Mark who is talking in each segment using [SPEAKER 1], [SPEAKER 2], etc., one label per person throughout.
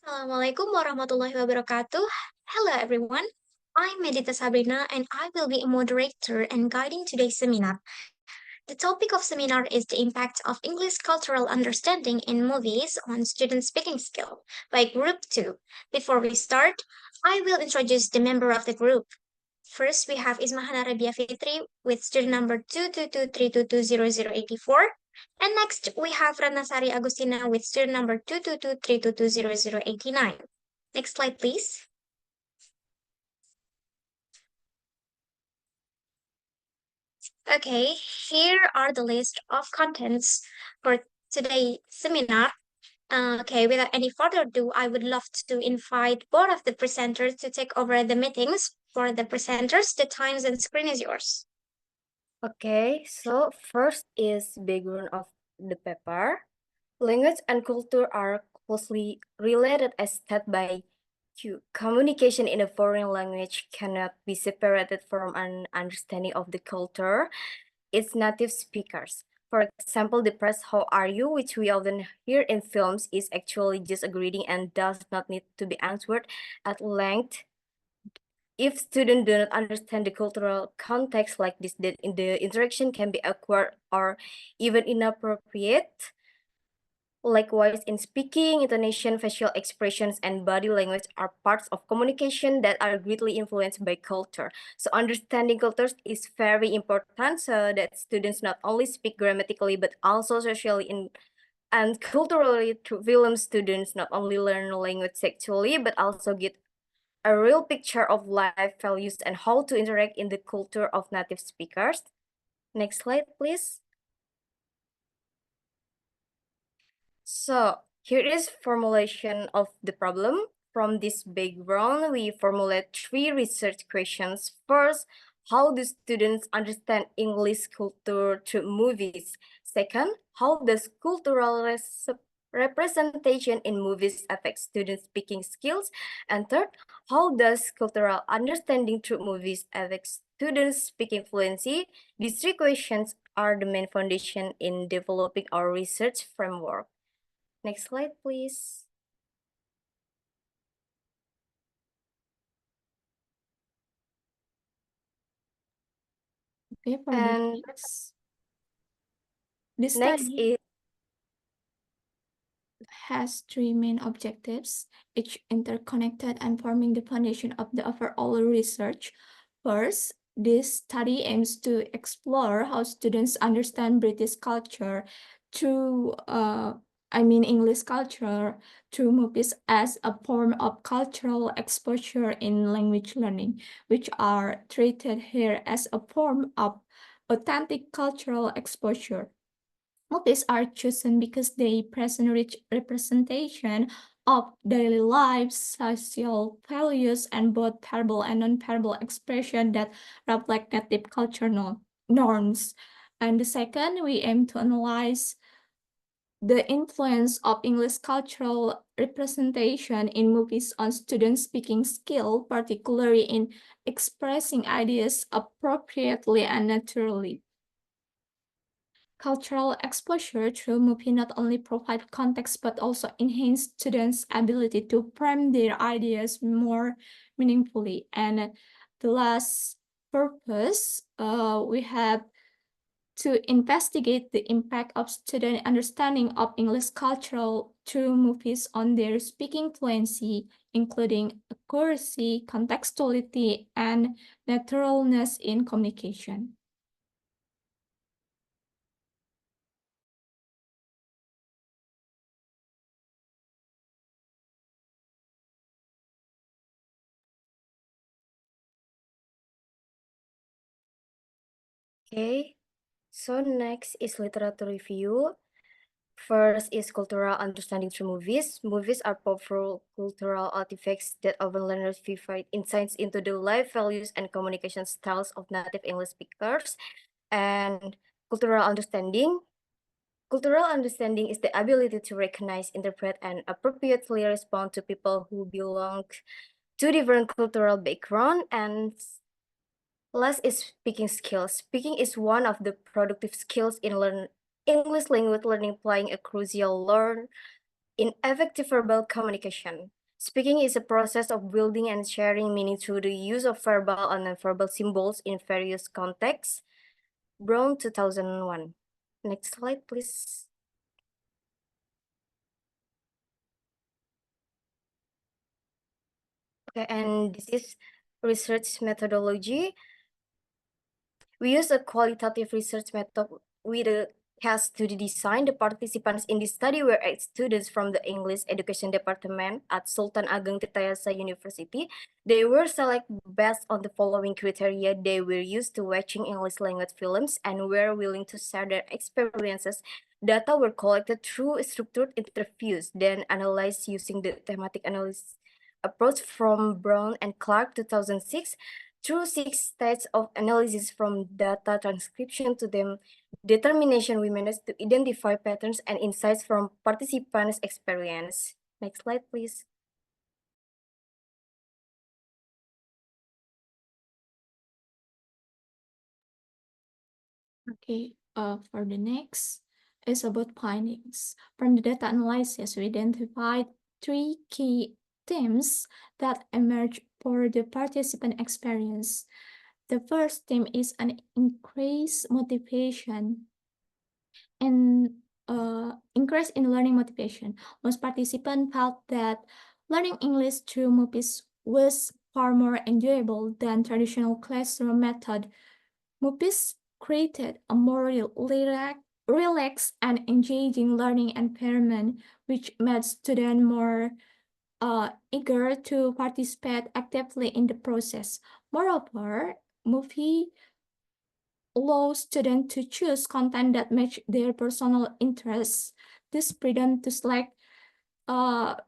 [SPEAKER 1] Assalamualaikum warahmatullahi wabarakatuh. Hello everyone. I'm Medita Sabrina and I will be a moderator and guiding today's seminar. The topic of seminar is the impact of English cultural understanding in movies on student speaking skill by group 2. Before we start, I will introduce the member of the group. First, we have Izma, Hana, Rabia, Fitri with student number 22232200084. And next, we have Ratna, Sari, Agustina with student number 22232200089. Next slide, please. Okay, here are the list of contents for today's seminar. Okay, without any further ado, I would love to invite both of the presenters to take over the meetings. For the presenters, the times and screen is yours.
[SPEAKER 2] Okay, so first is background of the paper. Language and culture are closely related as said by Q. Communication in a foreign language cannot be separated from an understanding of the culture, its native speakers. For example, the press "How are you?" which we often hear in films is actually just a greeting and does not need to be answered at length. If students do not understand the cultural context like this, then the interaction can be awkward or even inappropriate. Likewise, in speaking, intonation, facial expressions, and body language are parts of communication that are greatly influenced by culture. So understanding cultures is very important so that students not only speak grammatically, but also socially and culturally. Through film, students not only learn language sexually, but also get a real picture of life values and how to interact in the culture of native speakers. Next slide, please. So here is formulation of the problem. From this background, we formulate 3 research questions. First, how do students understand English culture through movies? Second, how does cultural representation in movies affect students' speaking skills? And third, how does cultural understanding through movies affect students' speaking fluency? These 3 questions are the main foundation in developing our research framework. Next slide, please.
[SPEAKER 3] Okay, for
[SPEAKER 2] And
[SPEAKER 3] the
[SPEAKER 2] next
[SPEAKER 3] study
[SPEAKER 2] is
[SPEAKER 3] has 3 main objectives, each interconnected and forming the foundation of the overall research. First, this study aims to explore how students understand British culture through, English culture through movies as a form of cultural exposure in language learning, which are treated here as a form of authentic cultural exposure. Movies are chosen because they present rich representation of daily life, social values, and both verbal and non-verbal expression that reflect native culture norms. And the second, we aim to analyze the influence of English cultural representation in movies on student speaking skill, particularly in expressing ideas appropriately and naturally. Cultural exposure through movie not only provide context but also enhance students' ability to frame their ideas more meaningfully. And the last purpose, we have to investigate the impact of student understanding of English cultural through movies on their speaking fluency, including accuracy, contextuality, and naturalness in communication.
[SPEAKER 2] okay. So next is literature review. First is cultural understanding through movies. Movies are powerful cultural artifacts that often learners provide insights into the life values and communication styles of native English speakers. And cultural understanding. Cultural understanding is the ability to recognize, interpret, and appropriately respond to people who belong to different cultural background. And last is speaking skills. Speaking is one of the productive skills in English language learning, playing a crucial role in effective verbal communication. Speaking is a process of building and sharing meaning through the use of verbal and nonverbal symbols in various contexts. Brown, 2001. Next slide, please. Okay, and this is research methodology. We use a qualitative research method with a case study design. The participants in this study were 8 students from the English Education Department at Sultan Ageng Tirtayasa University. They were selected based on the following criteria. They were used to watching English language films and were willing to share their experiences. Data were collected through structured interviews, then analyzed using the thematic analysis approach from Brown and Clark 2006. Through 6 stages of analysis from data transcription to them determination, we managed to identify patterns and insights from participants' experience. Next slide, please.
[SPEAKER 3] Okay, for the next is about findings. From the data analysis, we identified 3 key themes that emerge for the participant experience. The first theme is an increased motivation and increase in learning motivation. Most participants felt that learning English through movies was far more enjoyable than traditional classroom method. Movies created a more relaxed and engaging learning environment, which made students more eager to participate actively in the process. Moreover, movie allows students to choose content that match their personal interests. This freedom to select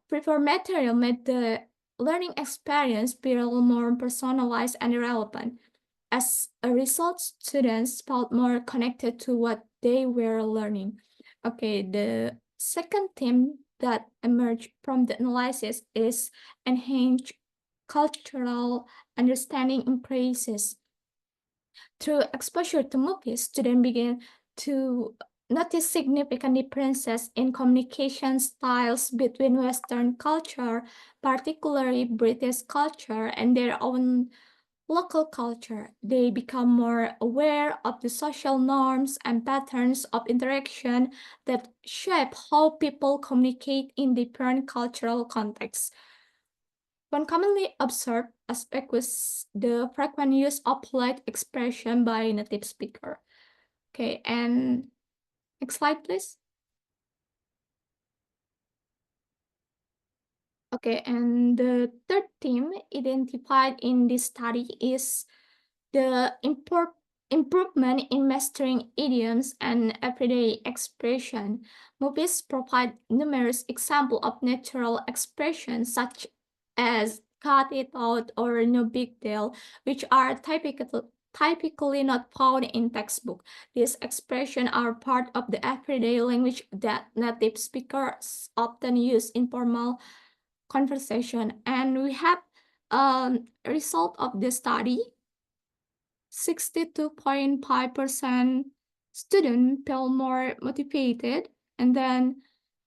[SPEAKER 3] prefer material made the learning experience feel more personalized and relevant. As a result, students felt more connected to what they were learning. Okay, the second theme that emerged from the analysis is enhanced cultural understanding increases. Through exposure to movies, students begin to notice significant differences in communication styles between Western culture, particularly British culture, and their own local culture. They become more aware of the social norms and patterns of interaction that shape how people communicate in different cultural contexts. One commonly observed aspect was the frequent use of polite expression by native speaker. Okay, and next slide, please. Okay, and the third theme identified in this study is the improvement in mastering idioms and everyday expression. Movies provide numerous examples of natural expressions such as cut it out or no big deal, which are typically not found in textbook. These expressions are part of the everyday language that native speakers often use in formal conversation. And we have a result of the study. 62.5% students feel more motivated, and then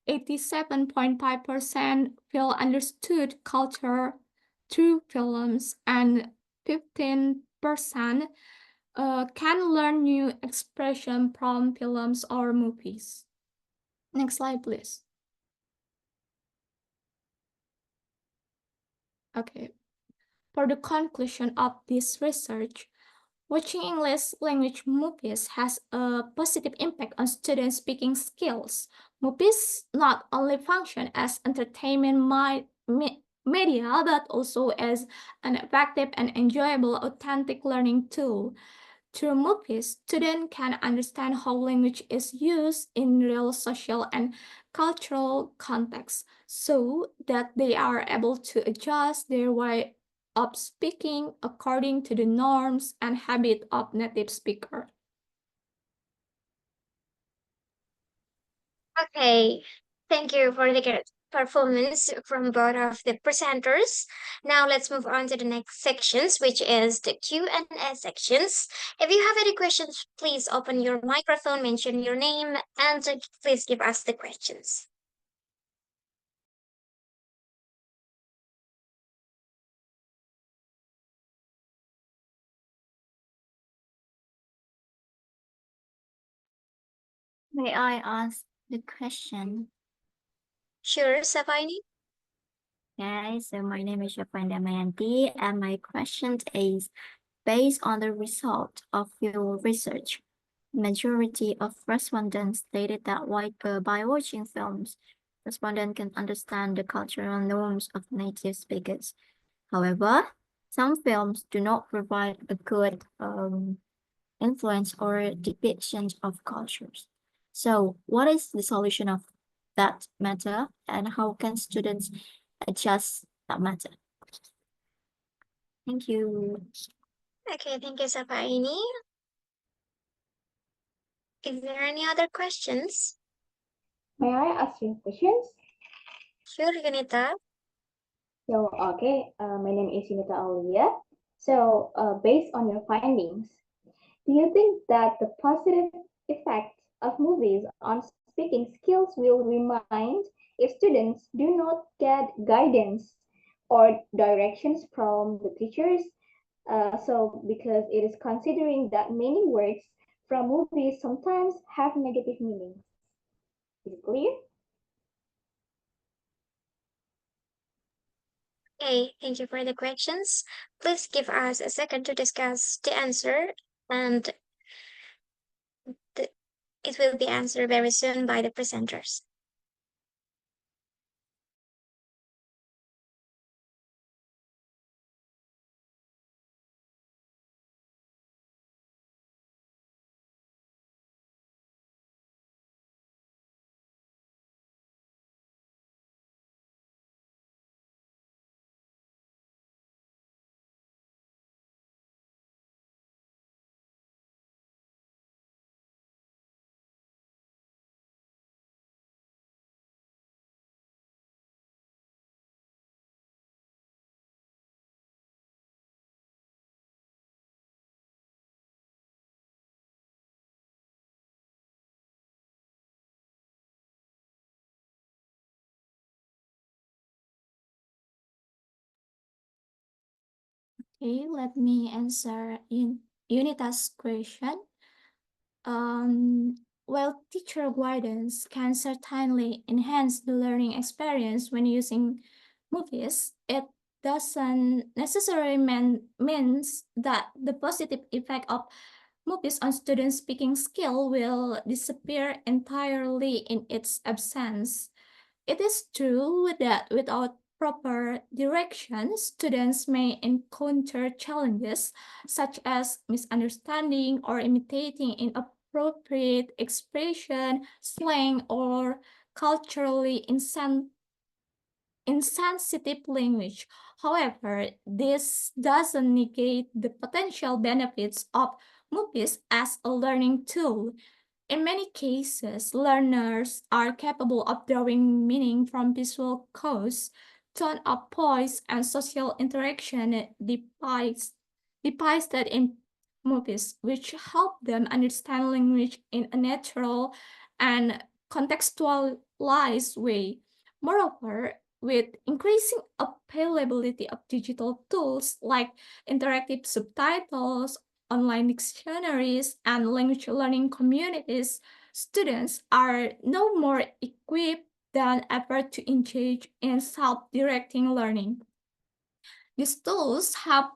[SPEAKER 3] 87.5% feel understood culture through films, and 15% can learn new expression from films or movies. Next slide, please. Okay. For the conclusion of this research, watching English language movies has a positive impact on students' speaking skills. Movies not only function as entertainment media, but also as an effective and enjoyable authentic learning tool. Through movies, students can understand how language is used in real social and cultural contexts so that they are able to adjust their way of speaking according to the norms and habit of native speaker.
[SPEAKER 1] Okay, thank you for the good performance from both of the presenters. Now let's move on to the next sections, which is the Q&A sections. If you have any questions, please open your microphone, mention your name, and please give us the questions.
[SPEAKER 4] May I ask the question?
[SPEAKER 1] Sure, Safaini.
[SPEAKER 4] Okay, so my name is Shafan Damayanti, and my question is based on the result of your research. Majority of respondents stated that by watching films, respondents can understand the cultural norms of native speakers. However, some films do not provide a good influence or depiction of cultures. So, what is the solution of that matter, and how can students adjust that matter? Thank you.
[SPEAKER 1] Okay, thank you, Safaini. Is there any other questions?
[SPEAKER 5] May I ask you questions?
[SPEAKER 1] Sure, Yunita.
[SPEAKER 5] So, okay, my name is Yunita Aulia. So, based on your findings, do you think that the positive effect of movies on speaking skills will remain if students do not get guidance or directions from the teachers? So, because it is considering that many words from movies sometimes have negative meanings. Is it clear?
[SPEAKER 1] Okay, thank you for the questions. Please give us a second to discuss the answer, and it will be answered very soon by the presenters.
[SPEAKER 3] Okay, let me answer in Unita's question. While teacher guidance can certainly enhance the learning experience when using movies, it doesn't necessarily means that the positive effect of movies on students' speaking skill will disappear entirely in its absence. It is true that without proper direction, students may encounter challenges such as misunderstanding or imitating inappropriate expression, slang, or culturally insensitive language. However, this doesn't negate the potential benefits of movies as a learning tool. In many cases, learners are capable of drawing meaning from visual cues, tone of voice, and social interaction depicted in movies, which help them understand language in a natural and contextualized way. Moreover, with increasing availability of digital tools like interactive subtitles, online dictionaries, and language learning communities, students are no more equipped than ever to engage in self-directing learning. These tools help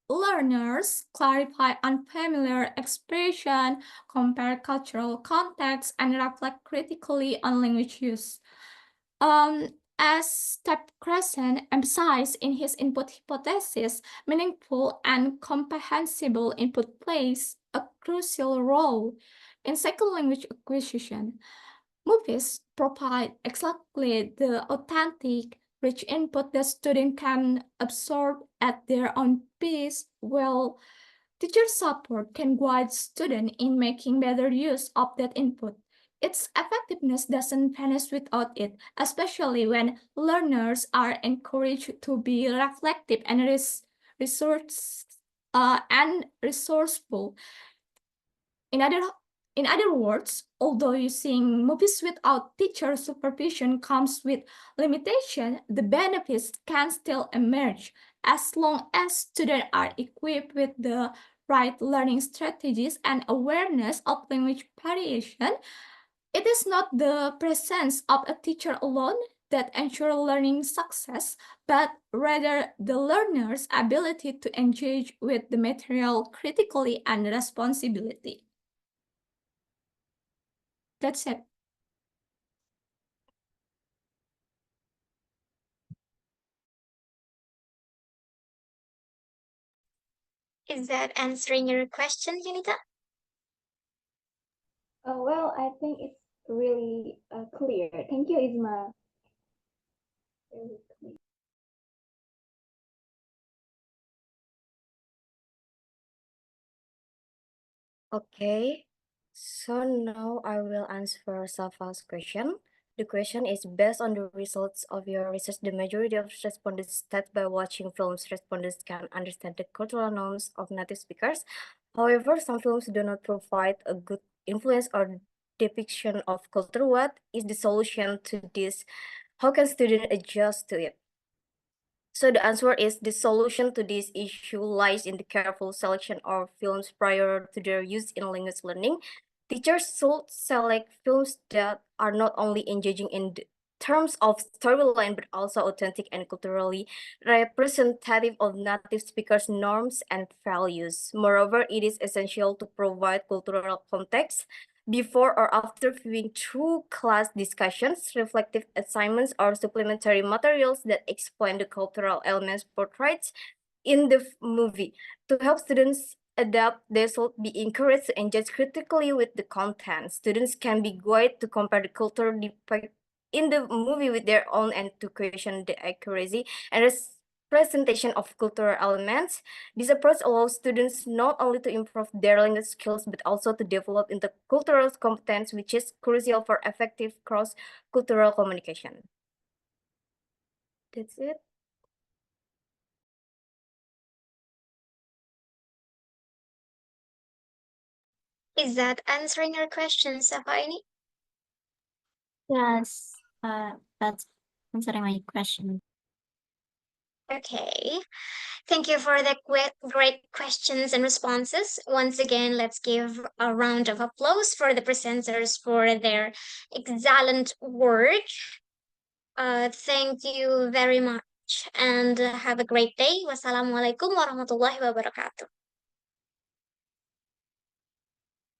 [SPEAKER 3] learners clarify unfamiliar expression, compare cultural contexts, and reflect critically on language use. Um, as Step Crescent emphasized in his input hypothesis, meaningful and comprehensible input plays a crucial role in second language acquisition. Movies provide exactly the authentic, rich input that students can absorb at their own pace, while teacher support can guide students in making better use of that input. Its effectiveness doesn't vanish without it, especially when learners are encouraged to be reflective and resourceful. In other in other words, although using movies without teacher supervision comes with limitation, the benefits can still emerge as long as students are equipped with the right learning strategies and awareness of language variation. It is not the presence of a teacher alone that ensures learning success, but rather the learner's ability to engage with the material critically and responsibility. That's it.
[SPEAKER 1] Is that answering your question, Yunita?
[SPEAKER 5] Well, I think it's really clear. Thank you, Izma. Really clear.
[SPEAKER 2] Okay, so now I will answer Safa's question. The question is based on the results of your research, the majority of respondents state by watching films, respondents can understand the cultural norms of native speakers. However, some films do not provide a good influence or depiction of culture. What is the solution to this? How can students adjust to it? So the answer is the solution to this issue lies in the careful selection of films prior to their use in language learning. Teachers should select films that are not only engaging in terms of storyline but also authentic and culturally representative of native speakers' norms and values. Moreover, it is essential to provide cultural context before or after viewing through class discussions, reflective assignments, or supplementary materials that explain the cultural elements portrayed in the movie. To help students adapt, they should be encouraged to engage critically with the content. Students can be guided to compare the culture depicted in the movie with their own and to question the accuracy and presentation of cultural elements. This approach allows students not only to improve their language skills, but also to develop intercultural competence, which is crucial for effective cross-cultural communication. That's it.
[SPEAKER 1] Is that answering your question, Safaini?
[SPEAKER 4] Yes, that's answering my question.
[SPEAKER 1] Okay. Thank you for the great questions and responses. Once again, let's give a round of applause for the presenters for their excellent work. Thank you very much and have a great day. Wassalamualaikum warahmatullahi wabarakatuh.